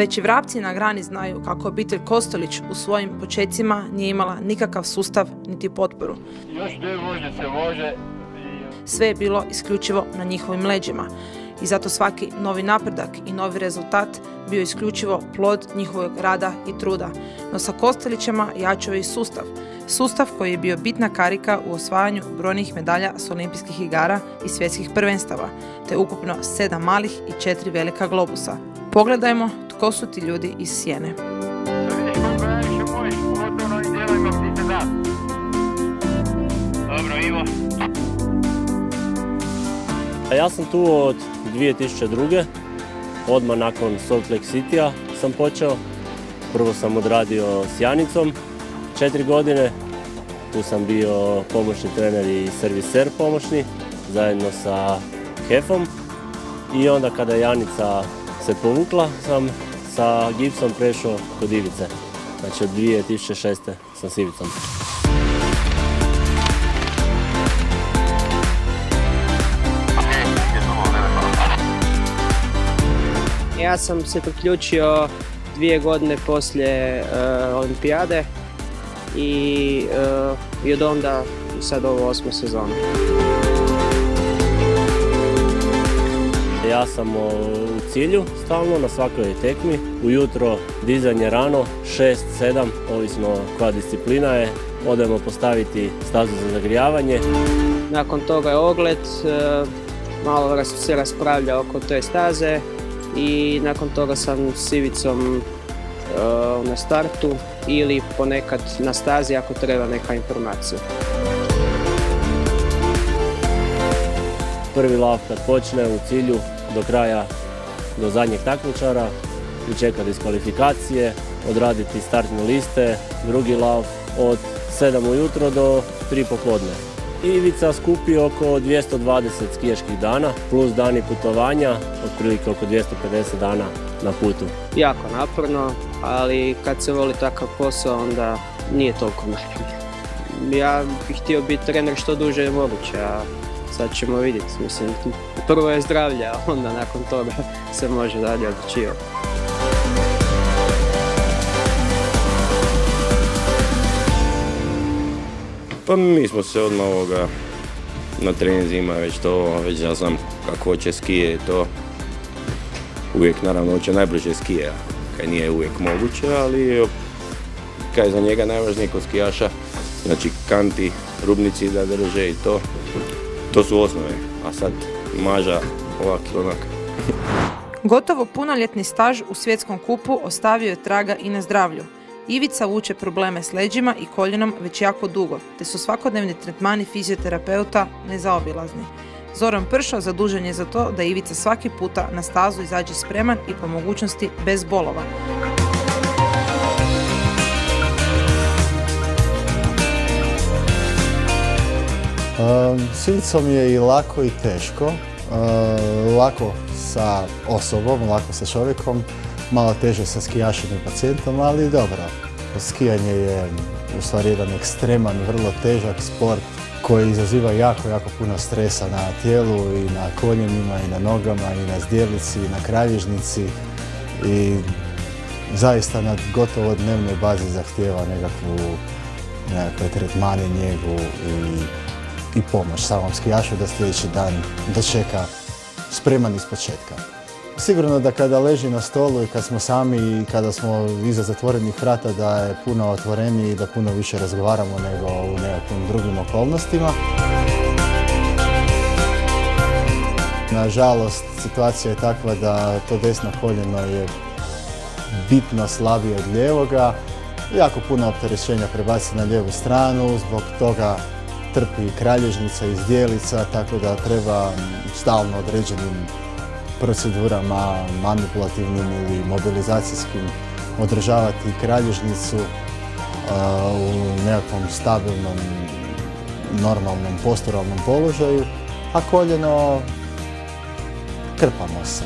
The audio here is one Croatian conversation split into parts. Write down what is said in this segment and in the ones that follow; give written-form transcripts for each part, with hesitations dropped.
Već i vrapci na grani znaju kako obitelj Kostolić u svojim počecima nije imala nikakav sustav niti potporu. Još 2 vožnje se može. Sve je bilo isključivo na njihovim leđima i zato svaki novi napredak i novi rezultat bio isključivo plod njihovog rada i truda. No sa Kostelićima jačao je i sustav koji je bio bitna karika u osvajanju brojnih medalja s olimpijskih igara i svjetskih prvenstava, te ukupno 7 malih i 4 velika globusa. Pogledajmo tko su ti ljudi iz Sjene. Dobro, Ivo. Ja sam tu od 2002. Odmah nakon Salt Lake Citya sam počeo. Prvo sam odradio s Janicom 4 godine. Tu sam bio pomoćni trener i serviser pomoćni, zajedno sa Hefom. I onda kada je Janica se povukla, sam sa Gibsom prešao kod Ivice. Znači od 2006. sam s Ivicom. Ja sam se priključio 2 godine poslije olimpijade i od onda sad ovo 8. sezonu. Ja sam u cilju stalno na svakoj tekmi. Ujutro dizanje rano, 6, 7, ovisno koja disciplina je. Odemo postaviti stazu za zagrijavanje. Nakon toga je ogled, malo se raspravlja oko te staze i nakon toga sam s Ivicom na startu ili ponekad na stazi ako treba neka informacija. Prvi lav kad počne u cilju do kraja, do zadnjeg takmičara, pričeka diskvalifikacije, odraditi startne liste, drugi lav od 7 ujutro do 3 popodne. Ivica skupi oko 220 skijaških dana, plus dani putovanja, otprilike oko 250 dana na putu. Jako naporno, ali kad se voli takav posao, onda nije toliko naporno. Ja bih htio biti trener što duže je moguće, a sad ćemo vidjeti. Mislim, prvo je zdravlje, a onda nakon toga se može dalje odlučivati. Pa mi smo se odmah na treninzima već ja znam kako hoće skije i to. Uvijek naravno hoće najbliže skije, kaj nije uvijek moguće, ali kaj je za njega najvažnije kod skijaša, znači kanti, rubnici da drže i to. To su osnove, a sad maža ovak i onak. Gotovo punoljetni staž u svjetskom kupu ostavio je traga i na zdravlju. Ivica vuče probleme s leđima i koljenom već jako dugo, te su svakodnevni tretmani fizioterapeuta nezaobilazni. Zoran Pršo zadužen je za to da Ivica svaki puta na stazu izađe spreman i po mogućnosti bez bolova. S Ivicom je i lako i teško. Lako sa osobom, lako sa čovjekom, malo teže sa skijašem i pacijentom, ali dobro. Skijanje je u stvari jedan ekstreman, vrlo težak sport koji izaziva jako puno stresa na tijelu i na koljenima i na nogama i na zdjelici i na kralježnici i zaista na gotovo dnevnoj bazi zahtijeva nekakve tretmane, njegu i pomoć samom skijašu da sljedeći dan dočeka spreman iz početka. Sigurno da kada leži na stolu i kad smo sami i kada smo iza zatvorenih vrata da je puno otvoreniji i da puno više razgovaramo nego u nekakvim drugim okolnostima. Nažalost, situacija je takva da to desno koljeno je bitno slabije od lijevoga. Jako puno opterećenja prebaci na lijevu stranu, zbog toga trpi kralježnica i zdjelica, tako da treba stalno određenim procedurama, manipulativnim ili mobilizacijskim, održavati kralježnicu u nekakvom stabilnom, normalnom posturalnom položaju, a koljeno krpamo se.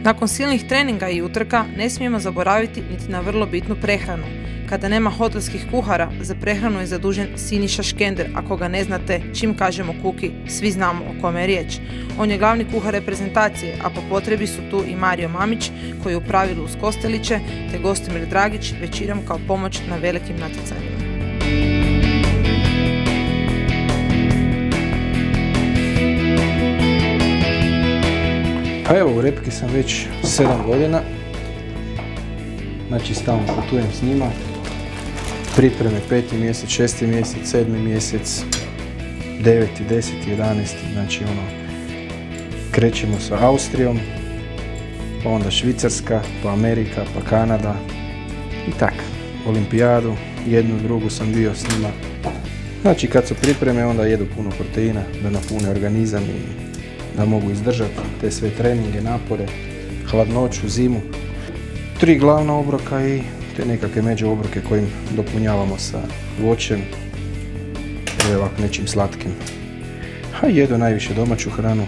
Nakon silnih treninga i utrka ne smijemo zaboraviti niti na vrlo bitnu prehranu. Kada nema hotelskih kuhara, za prehranu je zadužen Siniša Škender, a koga ne znate, čim kažemo Kuki, svi znamo o kome je riječ. On je glavni kuhar reprezentacije, a po potrebi su tu i Mario Mamić, koji je u pravilu uz Kosteliće, te Gostomir Dragić, većinom kao pomoć na velikim natjecanjima. Pa evo, u Repki sam već 7 godina, znači stalno putujem s njima, pripreme 5. mjesec, 6. mjesec, 7. mjesec, 9., 10., 11., znači krećemo sa Austrijom, pa onda Švicarska, pa Amerika, pa Kanada i tak, olimpijadu, jednu, drugu sam bio s njima. Znači kad su pripreme onda jedu puno proteina da napune organizam i da mogu izdržati te sve treninge, napore, hladnoću, zimu. 3 glavna obroka i te nekakve među obroke kojim dopunjavamo sa voćem ili ovako nečim slatkim. A jedu najviše domaću hranu,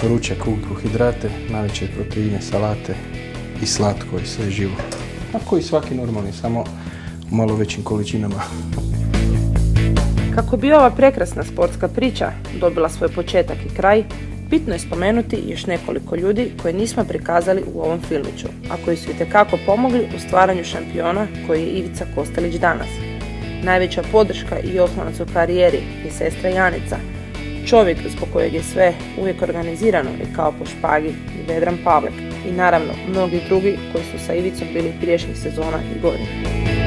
ručak, ugljikohidrate, navečer proteine, salate i slatko i sve živo. A koji svaki normalni, samo u malo većim količinama. Kako bi ova prekrasna sportska priča dobila svoj početak i kraj, bitno je spomenuti još nekoliko ljudi koje nismo prikazali u ovom filmiću, a koji su itekako pomogli u stvaranju šampiona koji je Ivica Kostelić danas. Najveća podrška i oslonac u karijeri je sestra Janica, čovjek zbog kojeg je sve uvijek organizirano i kao po špagi i Vedran Pavlek i naravno mnogi drugi koji su sa Ivicom bili prijašnjih sezona i godina.